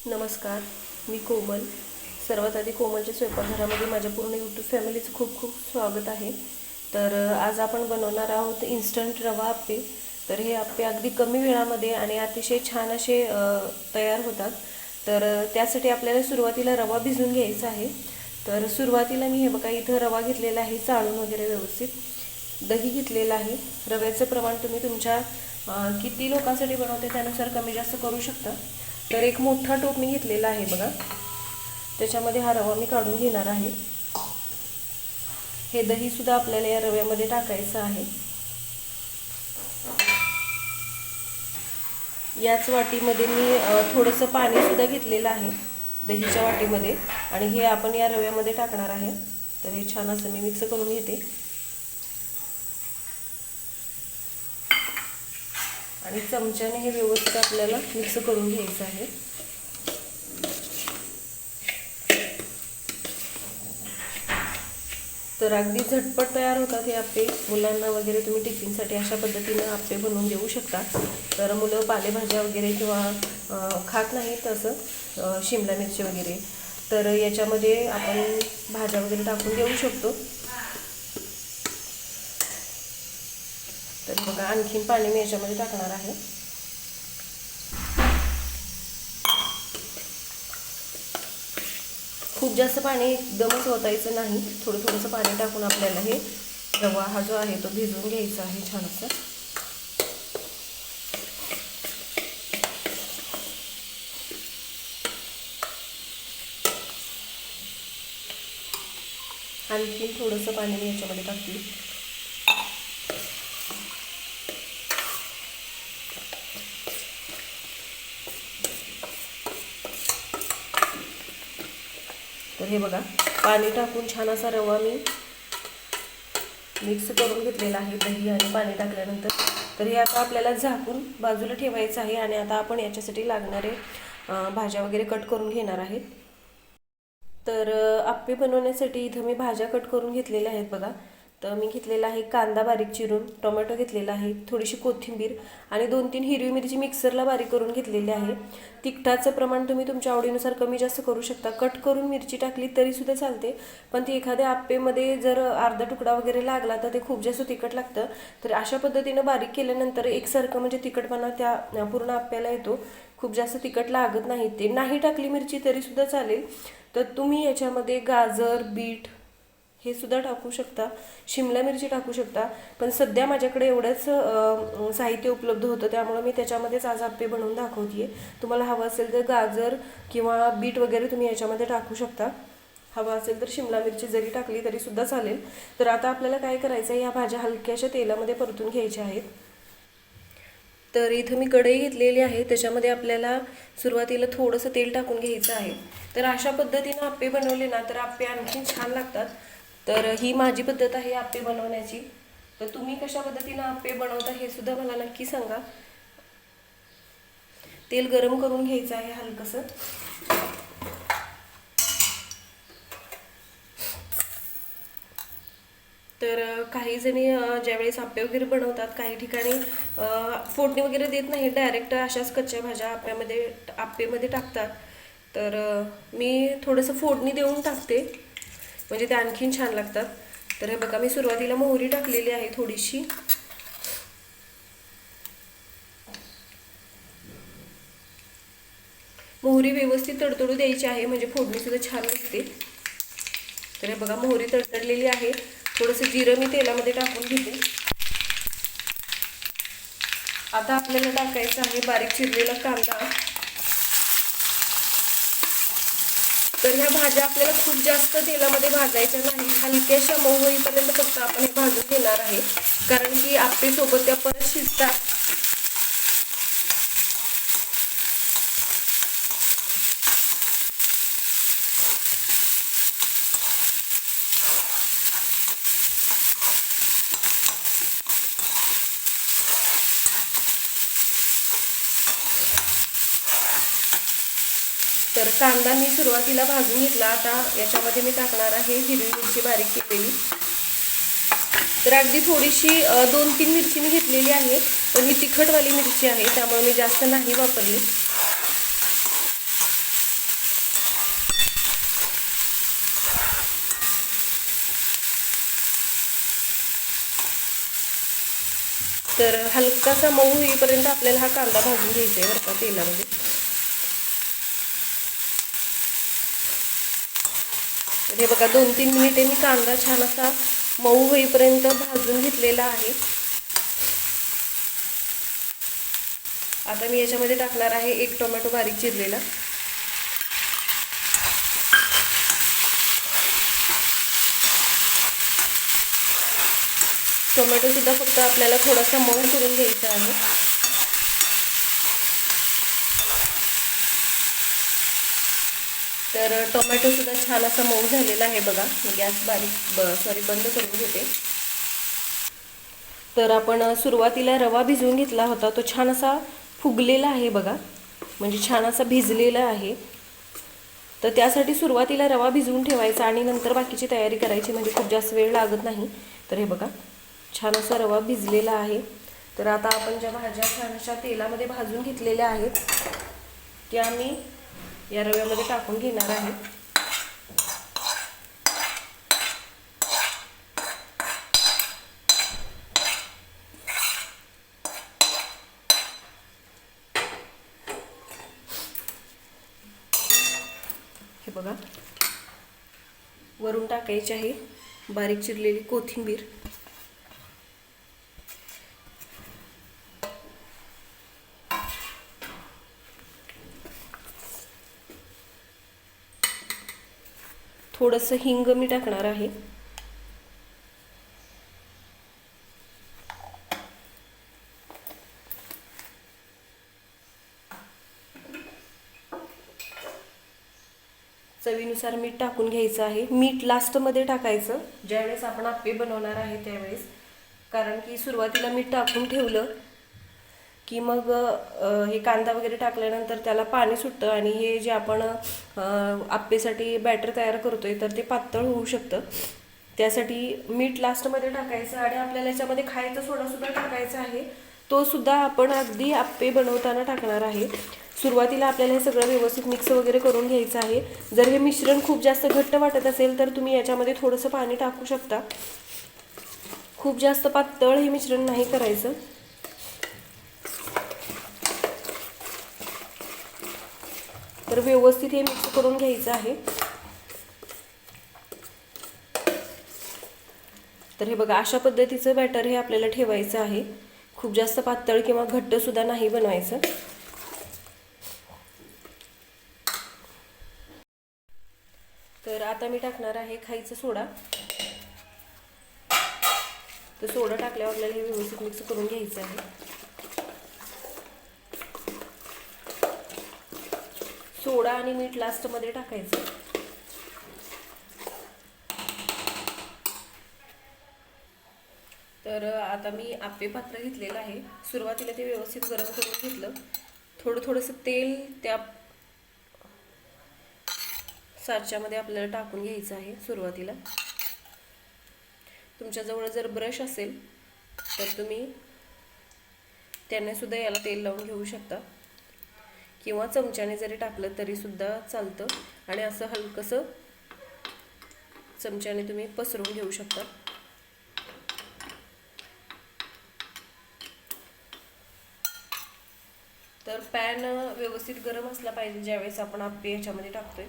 नमस्कार, मी कोमल. सर्वात आधी कोमलच्या स्वयंपाकघरामध्ये माझ्या पूर्ण यूट्यूब फॅमिलीचं खूप खूप स्वागत आहे. तर आज आपण बनवणार आहोत इन्स्टंट रवा आप्पे. तर हे आप्पे अगदी कमी वेळामध्ये आणि अतिशय छान असे तयार होतात. तर त्यासाठी आपल्याला सुरुवातीला रवा भिजवून घ्यायचा आहे. तर सुरुवातीला मी हे बघा इथं रवा घेतलेला आहे चाळून वगैरे व्यवस्थित. दही घेतलेलं आहे. रव्याचं प्रमाण तुम्ही तुमच्या किती लोकांसाठी बनवते त्यानुसार कमी जास्त करू शकता. तर एक मोठा टोप मी घेतलेला आहे बघा, त्याच्यामध्ये हा रवा मी काढून घेणार आहे. हे दही सुद्धा आपल्याला या रव्यामध्ये टाकायचं आहे. याच वाटीमध्ये मी थोडंसं पाणी सुद्धा घेतलेलं आहे दहीच्या वाटीमध्ये, आणि हे आपण या रव्यामध्ये टाकणार आहे. तर हे छान असं मी मिक्स करून घेते आणि चमच्याने हे व्यवस्थित आपल्याला मिक्स करून घ्यायचं आहे. तर अगदी झटपट तयार होतात हे आप्पे. मुलांना वगैरे तुम्ही टिफिनसाठी अशा पद्धतीनं आप्पे बनवून देऊ शकता. तर मुलं पालेभाज्या वगैरे किंवा खात नाही तसं शिमला मिरची वगैरे, तर याच्यामध्ये आपण भाज्या वगैरे टाकून देऊ शकतो. तर बघा आणखीन पाणी मी याच्यामध्ये टाकणार आहे. खूप जास्त पाणी एकदमच ओतायचं नाही, थोडं थोडंसं पाणी टाकून आपल्याला हे रवा हा जो आहे तो भिजवून घ्यायचा आहे छान असं. आणखीन थोडंसं पाणी मी याच्यामध्ये टाकते. तर हे बघा पाणी टाकून छान असा रवा मी मिक्स करून घेतलेला आहे दही आणि पाणी टाकल्यानंतर. तर हे आता आपल्याला झाकून बाजूला ठेवायचं आहे आणि आता आपण याच्यासाठी लागणारे भाज्या वगैरे कट करून घेणार आहेत. तर आप्पे बनवण्यासाठी इथं मी भाज्या कट करून घेतलेल्या आहेत बघा. तर मी घेतलेला आहे कांदा बारीक चिरून, टोमॅटो घेतलेला आहे, थोडीशी कोथिंबीर आणि 2-3 हिरवी मिरची मिक्सरला बारीक करून घेतलेली आहे. तिखटाचं प्रमाण तुम्ही तुमच्या आवडीनुसार कमी जास्त करू शकता. कट करून मिरची टाकली तरीसुद्धा चालते, पण ती एखाद्या आप्पेमध्ये जर अर्धा तुकडा वगैरे लागला तर ते खूप जास्त तिखट लागतं. तर अशा पद्धतीनं बारीक केल्यानंतर एकसारखं म्हणजे तिखटपणा त्या पूर्ण आप्याला येतो. खूप जास्त तिखट लागत नाही. ते नाही टाकली मिरची तरीसुद्धा चालेल. तर तुम्ही याच्यामध्ये गाजर, बीट हे सुद्धा टाकू शकता, शिमला मिरची टाकू शकता. पण सध्या माझ्याकडे एवढंच साहित्य उपलब्ध होतं, त्यामुळे मी त्याच्यामध्येच आज आप्पे बनवून दाखवते आहे. तुम्हाला हवं असेल तर गाजर किंवा बीट वगैरे तुम्ही याच्यामध्ये टाकू शकता. हवं असेल तर शिमला मिरची जरी टाकली तरीसुद्धा चालेल. तर आता आपल्याला काय करायचं आहे, या भाज्या हलक्याशा तेलामध्ये परतून घ्यायच्या आहेत. तर इथं मी कढई घेतलेली आहे, त्याच्यामध्ये आपल्याला सुरुवातीला थोडंसं तेल टाकून घ्यायचं आहे. तर अशा पद्धतीनं आप्पे बनवले ना तर आप्पे आणखी छान लागतात. तर ही माझी पद्धत आहे आप्पे बनवण्याची. तर तुम्ही कशा पद्धतीनं आप्पे बनवता हे सुद्धा मला नक्की सांगा. तेल गरम करून घ्यायचं आहे हलकंसं. तर काही जणी ज्यावेळेस आप्पे वगैरे बनवतात, काही ठिकाणी फोडणी वगैरे देत नाही, डायरेक्ट अशाच कच्च्या भाज्या आप्पेमध्ये टाकतात. तर मी थोडंसं फोडणी देऊन टाकते, म्हणजे ते आणखीन छान लागतात. तर हे बघा मी सुरुवातीला मोहरी टाकलेली आहे थोडीशी. मोहरी व्यवस्थित तडतडू द्यायची आहे, म्हणजे फोडणी सुद्धा छान लागते. तर हे बघा मोहरी तडतडलेली आहे. थोडंसं जिरं मी तेलामध्ये टाकून घेते. आता आपल्याला टाकायचं आहे बारीक चिरलेला कांदा. तर ह्या भाज्या आपल्याला खूप जास्त तेलामध्ये भाजायच्या नाही, हलक्याशा मऊ होईपर्यंत फक्त आपण हे भाजून घेणार आहे, कारण की आप्पे सोबत त्या परत शिजतात. तर कांदा मी सुरुवातीला भाजून घेतला. आता याच्यामध्ये मी टाकणार आहे हिरवी मिरची बारीक केलेली. तर अगदी थोडीशी 2-3 मिरची मी घेतलेली आहे, पण ही तिखटवाली मिरची आहे त्यामुळे मी जास्त नाही वापरली. तर हलकासा मऊ होईपर्यंत आपल्याला हा कांदा भाजून घ्यायचा आहे बरं का तेलामध्ये. तर हे बघा 2-3 मिनिटे मी कांदा छान असा मऊ होईपर्यंत भाजून घेतलेला आहे. आता मी याच्यामध्ये टाकणार आहे 1 टोमॅटो बारीक चिरलेला. टोमॅटो सुद्धा फक्त आपल्याला थोडासा मऊ करून घ्यायचा आहे. तर टोमॅटो सुद्धा छान असा मऊ झालेला आहे बघा. गॅस बंद करून घेते. तर आपण सुरुवातीला रवा भिजवून घेतला होता, तो छान असा फुगलेला आहे बघा, म्हणजे छान असा भिजलेला आहे. तर त्यासाठी सुरुवातीला रवा भिजवून ठेवायचा आणि नंतर बाकीची तयारी करायची, म्हणजे खूप जास्त वेळ लागत नाही. तर हे बघा छान असा रवा भिजलेला आहे. तर आता आपण ज्या भाज्या छान अशा तेलामध्ये भाजून घेतलेल्या आहेत त्या मी या रव्यामध्ये टाकून घेणार आहे. हे बघा वरून टाकायची आहे बारीक चिरलेली कोथिंबीर. थोडंसं हिंग मी टाकणार आहे. चवीनुसार मीठ टाकून घ्यायचं आहे. मीठ लास्टमध्ये टाकायचं ज्यावेळेस आपण आप्पे बनवणार आहे त्यावेळेस, कारण की सुरुवातीला मीठ टाकून ठेवलं की मग हे कांदा वगैरे टाकल्यानंतर त्याला पाणी सुटतं आणि हे जे आपण आप्पेसाठी बॅटर तयार करतोय तर ते पातळ होऊ शकतं. त्यासाठी मीठ लास्टमध्ये टाकायचं आणि आपल्याला याच्यामध्ये खायचा सोडासुद्धा टाकायचा आहे. तो सुद्धा आपण अगदी आप्पे बनवताना टाकणार आहे. सुरुवातीला आपल्याला हे सगळं व्यवस्थित मिक्स वगैरे करून घ्यायचं आहे. जर हे मिश्रण खूप जास्त घट्ट वाटत असेल तर तुम्ही याच्यामध्ये थोडंसं पाणी टाकू शकता. खूप जास्त पातळ हे मिश्रण नाही करायचं. तर व्यवस्थित हे मिक्स करून घ्यायचं आहे. तर हे बघा अशा पद्धतीचं बॅटर हे आपल्याला ठेवायचं आहे. खूप जास्त पातळ किंवा घट्ट सुद्धा नाही बनवायचं. तर आता मी टाकणार आहे खायचा सोडा. तर सोडा टाकल्यावर आपल्याला हे व्यवस्थित मिक्स करून घ्यायचं आहे. सोडा आणि मीठ लास्टमध्ये टाकायचं. तर आता मी आप्पे पात्र घेतलेलं आहे. सुरुवातीला ते व्यवस्थित गरम करून घेतलं. थोडंसं तेल त्या साच्यामध्ये आपल्याला टाकून घ्यायचं आहे सुरुवातीला. तुमच्याजवळ जर ब्रश असेल तर तुम्ही त्याने सुद्धा याला तेल लावून घेऊ शकता किंवा चमच्याने जरी टाकलं तरी सुद्धा चालतं. आणि असं हलकंसं चमच्याने तुम्ही पसरवून घेऊ शकता. तर पॅन व्यवस्थित गरम असला पाहिजे ज्यावेळेस आपण आप्पे याच्यामध्ये टाकतोय.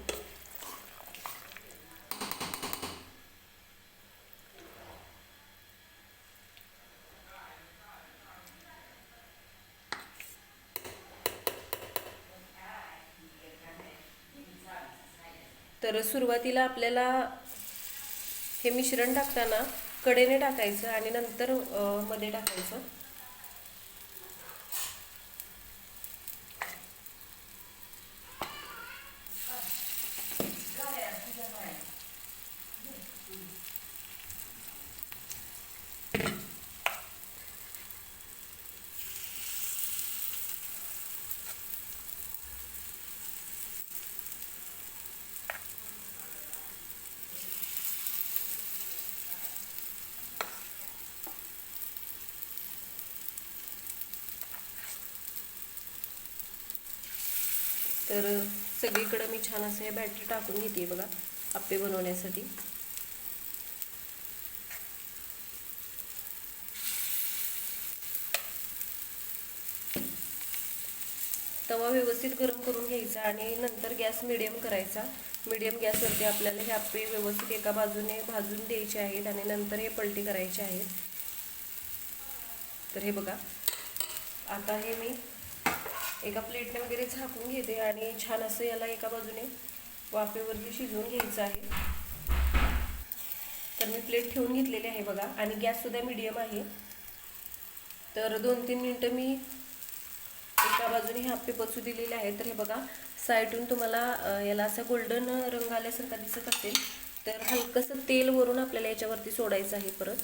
तर सुरुवातीला आपल्याला हे मिश्रण टाकताना कडेने टाकायचं आणि नंतर मध्ये टाकायचं. तर सगळीकडे मी छान असं हे बॅटर टाकून घेते बघा आप्पे बनवण्यासाठी. तवा व्यवस्थित गरम करून घ्यायचा आणि नंतर गॅस मिडियम करायचा. मिडियम गॅसवरती आपल्याला हे आप्पे व्यवस्थित एका बाजूने भाजून द्यायचे आहेत आणि नंतर हे पलटी करायचे आहेत. तर हे बघा, आता हे मी एका प्लेटने वगैरे झाकून घेते आणि छान असं याला एका बाजूने वाफेवरती शिजवून घ्यायचं आहे. तर मी प्लेट ठेवून घेतलेली आहे बघा आणि गॅससुद्धा मीडियम आहे. तर 2-3 मिनटं मी एका बाजूने हे आप्पे पचू दिलेले आहेत. तर हे बघा, साईडून तुम्हाला याला असा गोल्डन रंग आल्यासारखा दिसत असेल तर हलकंसं तेल वरून आपल्याला याच्यावरती सोडायचं आहे. परत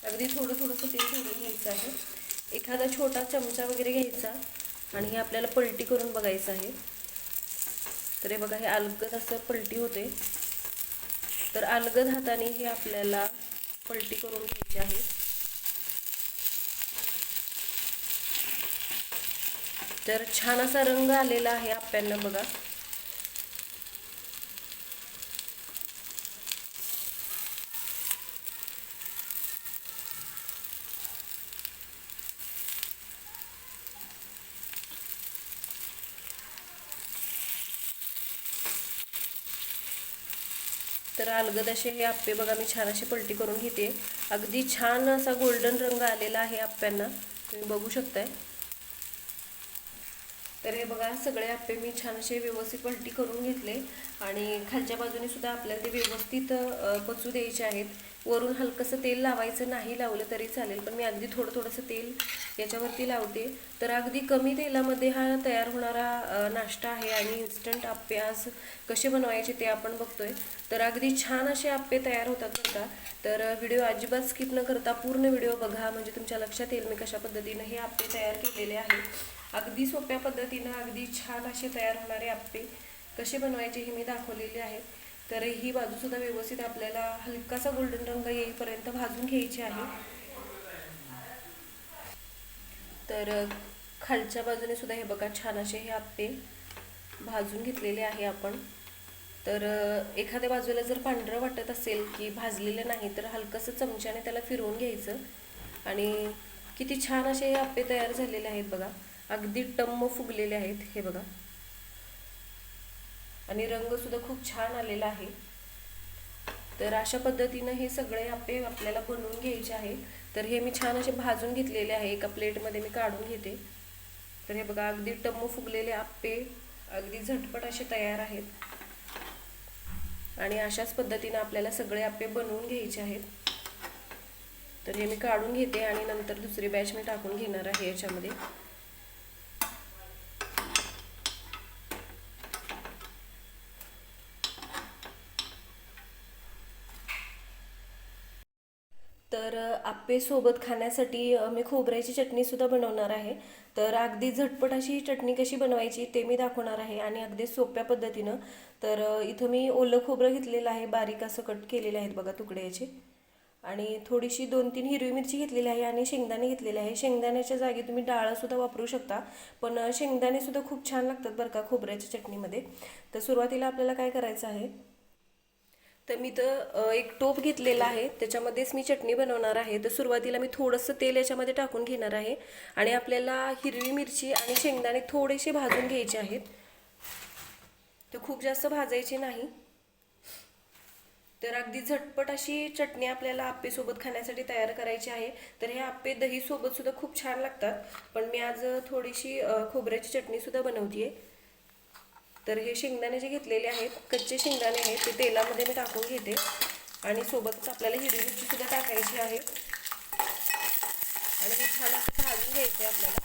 अगदी थोडंसं तेल सोडून घ्यायचं आहे. एखादा छोटा चमचा वगैरे घ्यायचा आणि हे आपल्याला पलटी करून बघायचं आहे. तर हे बघा, हे अलगद असं पलटी होते. तर अलगद हाताने हे आपल्याला पलटी करून घ्यायची आहे. तर छान असा रंग आलेला आहे आप्यांना बघा. तर अलगद असे हे आप्पे बघा मी छान असे पलटी करून घेते. अगदी छान असा गोल्डन रंग आलेला आहे आप्यांना, तुम्ही बघू शकताय. तर हे बघा, सगळे आप्पे मी छान असे व्यवस्थित पलटी करून घेतले आणि खालच्या बाजूने सुद्धा आपल्याला ते व्यवस्थित पचू द्यायचे आहेत. वरून हलकंसं तेल लावायचं, नाही लावलं तरी चालेल, पण मी अगदी थोडंसं तेल याच्यावरती लावते. तर अगदी कमी तेलामध्ये हा तयार होणारा नाश्ता आहे आणि इन्स्टंट आप्पे आज कसे बनवायचे ते आपण बघतोय. तर अगदी छान असे आप्पे तयार होतात बरं का. तर व्हिडिओ अजिबात स्किप न करता पूर्ण व्हिडिओ बघा, म्हणजे तुमच्या लक्षात येईल मी कशा पद्धतीने हे आप्पे तयार केलेले आहेत. अगदी सोप्या पद्धतीनं अगदी छान असे तयार होणारे आप्पे कसे बनवायचे हे मी दाखवलेले आहेत. तर ही बाजूसुद्धा व्यवस्थित आपल्याला हलकासा गोल्डन रंग येईपर्यंत भाजून घ्यायची आहे. तर खालच्या बाजूने सुद्धा हे बघा, छान असे हे आप्पे भाजून घेतलेले आहे आपण. तर एखाद्या बाजूला जर पांढरं वाटत असेल की भाजलेलं नाही तर हलकंसं चमच्याने त्याला फिरवून घ्यायचं आणि किती छान असे हे आप्पे तयार झालेले आहेत बघा. अगदी टम्म फुगलेले आहेत हे बघा आणि रंग सुद्धा खूप छान आलेला आहे. तर अशा पद्धतीनं हे सगळे आप्पे आपल्याला बनवून घ्यायचे आहे. तर हे मी छान असे भाजून घेतलेले आहे, एका प्लेटमध्ये मी काढून घेते. तर हे बघा, अगदी टम्म फुगलेले आप्पे अगदी झटपट असे तयार आहेत आणि अशाच पद्धतीनं आपल्याला सगळे आप्पे बनवून घ्यायचे आहेत. तर हे मी काढून घेते आणि नंतर दुसरी बॅच मी टाकून घेणार आहे याच्यामध्ये. तर आप्पे सोबत खाण्यासाठी मी खोबऱ्याची चटणीसुद्धा बनवणार आहे. तर अगदी झटपट अशी चटणी कशी बनवायची ते मी दाखवणार आहे आणि अगदी सोप्या पद्धतीनं. तर इथं मी ओलं खोबरं घेतलेलं आहे, बारीक असं कट केलेले आहेत बघा तुकडे याचे, आणि थोडीशी 2-3 हिरवी मिरची घेतलेली आहे आणि शेंगदाणे घेतलेले आहे. शेंगदाण्याच्या जागी तुम्ही डाळसुद्धा वापरू शकता, पण शेंगदाणेसुद्धा खूप छान लागतात बरं का खोबऱ्याच्या चटणीमध्ये. तर सुरुवातीला आपल्याला काय करायचं आहे, तर मी तर एक टोप घेतलेला आहे, त्याच्यामध्येच मी चटणी बनवणार आहे. तर सुरुवातीला मी थोडंसं तेल याच्यामध्ये टाकून घेणार आहे आणि आपल्याला हिरवी मिरची आणि शेंगदाणे थोडेसे भाजून घ्यायचे आहेत. तर खूप जास्त भाजायचे नाही. तर अगदी झटपट अशी चटणी आपल्याला आप्पेसोबत खाण्यासाठी तयार करायची आहे. तर हे आप्पे दहीसोबत सुद्धा खूप छान लागतात, पण मी आज थोडीशी खोबऱ्याची चटणीसुद्धा बनवते. तर हे शेंगदाणे जे घेतलेले आहेत, कच्चे शेंगदाणे आहेत, ते तेलामध्ये मी टाकून घेते आणि सोबतच आपल्याला हिरवी मिरची सुद्धा टाकायची आहे आणि हे छान असं भाजून घ्यायचं आहे आपल्याला.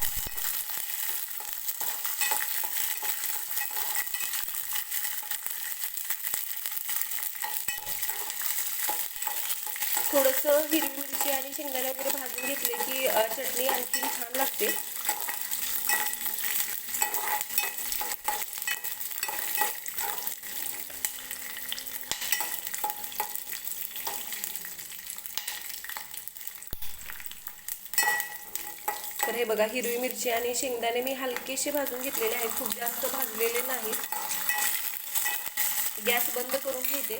थोडंसं हिरवी मिरची आणि शेंगदाणे वगैरे भाजून घेतले की चटणी आणखीन छान लागते. तर हे बघा, हिरवी मिरची आणि शेंगदाणे मी हलकेसे भाजून घेतलेले आहेत, खूप जास्त भाजलेले नाहीत. गॅस बंद करून घेते.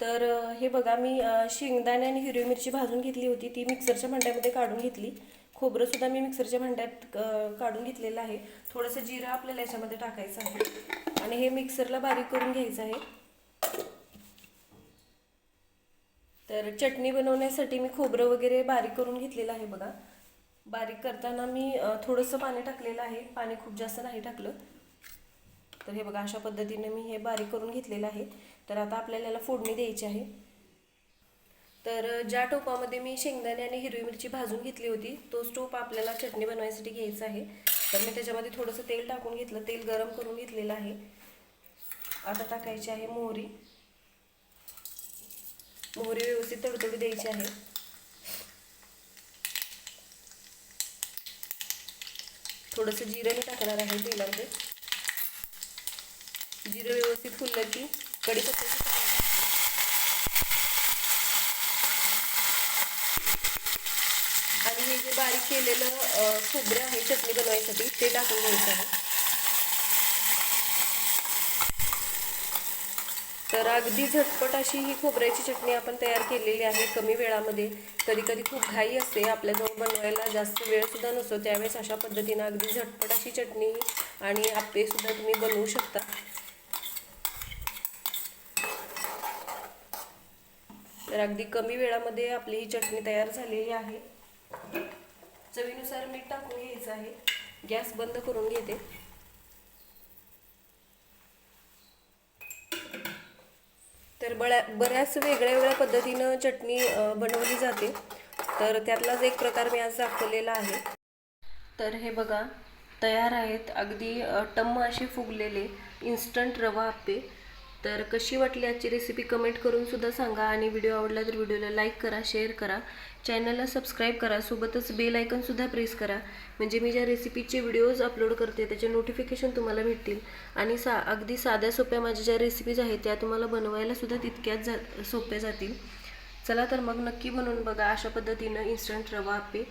तर हे बघा मी शेंगदाणे आणि हिरवी मिरची भाजून घेतली होती, ती मिक्सरच्या भांड्यामध्ये काढून घेतली. खोबरंसुद्धा मी मिक्सरच्या भांड्यात काढून घेतलेलं आहे. थोडंसं जिरं आपल्याला याच्यामध्ये टाकायचं आहे आणि हे मिक्सरला बारीक करून घ्यायचं आहे. तर चटणी बनवण्यासाठी मी खोबरं वगैरे बारीक करून घेतलेलं आहे बघा. बारीक करताना मी थोडंसं पाणी टाकलेलं आहे, पाणी खूप जास्त नाही टाकलं. तर हे बघा अशा पद्धतीने मी हे बारीक करून घेतलेलं आहे. तर आता आपल्याला याला फोडणी द्यायची आहे. तर ज्या टोपामध्ये मी शेंगदाणे आणि हिरवी मिरची भाजून घेतली होती तोच टोप आपल्याला चटणी बनवायसाठी घ्यायचा आहे. तर मी त्याच्यामध्ये थोडंसं तेल टाकून घेतलं, तेल गरम करून घेतलेलं आहे. आता टाकायची आहे मोहरी. मोहरी व्यवस्थित तडतडू द्यायची आहे. थोडंसं जिरं मी टाकणार आहे तेलामध्ये. जिरं व्यवस्थित फुललं की कढीपत्त्याची आणि हे जे बारीक केलेलं खोबरं आहे चटणी बनवायसाठी ते टाकून घ्यायचं आहे. तर अगदी झटपट अशी ही खोबऱ्याची चटणी आपण तयार केलेली आहे कमी वेळामध्ये. कधी कधी खूप घाई असते, आपल्याजवळ बनवायला जास्त वेळसुद्धा नसतो, त्यावेळेस अशा पद्धतीनं अगदी झटपट अशी चटणी आणि आप्पेसुद्धा तुम्ही बनवू शकता. तर अगदी कमी वेळामध्ये आपली ही चटणी तयार झालेली आहे. चवीनुसार मीठ टाकून घ्यायचं आहे. गॅस बंद करून घेते. तर बऱ्याच वेगळ्या पद्धतीनं चटणी बनवली जाते, तर त्यातलाच एक प्रकार मी आज दाखवलेला आहे. तर हे बघा तयार आहेत अगदी टम्म असे फुगलेले इन्स्टंट रवा आप्पे. तर कशी वाटली आजची रेसिपी कमेंट करून सुद्धा सांगा आणि व्हिडिओ आवडला तर व्हिडिओला लाईक करा, शेअर करा, चॅनलला सबस्क्राईब करा, सोबतच बेल आयकॉनसुद्धा प्रेस करा, म्हणजे मी ज्या रेसिपीचे व्हिडिओज अपलोड करते त्याचे नोटिफिकेशन तुम्हाला भेटतील. आणि अगदी साध्या सोप्या माझ्या ज्या रेसिपीज आहेत त्या तुम्हाला बनवायला सुद्धा तितक्याच सोप्या जातील. चला तर मग नक्की बनवून बघा अशा पद्धतीनं इन्स्टंट रवा आप्पे.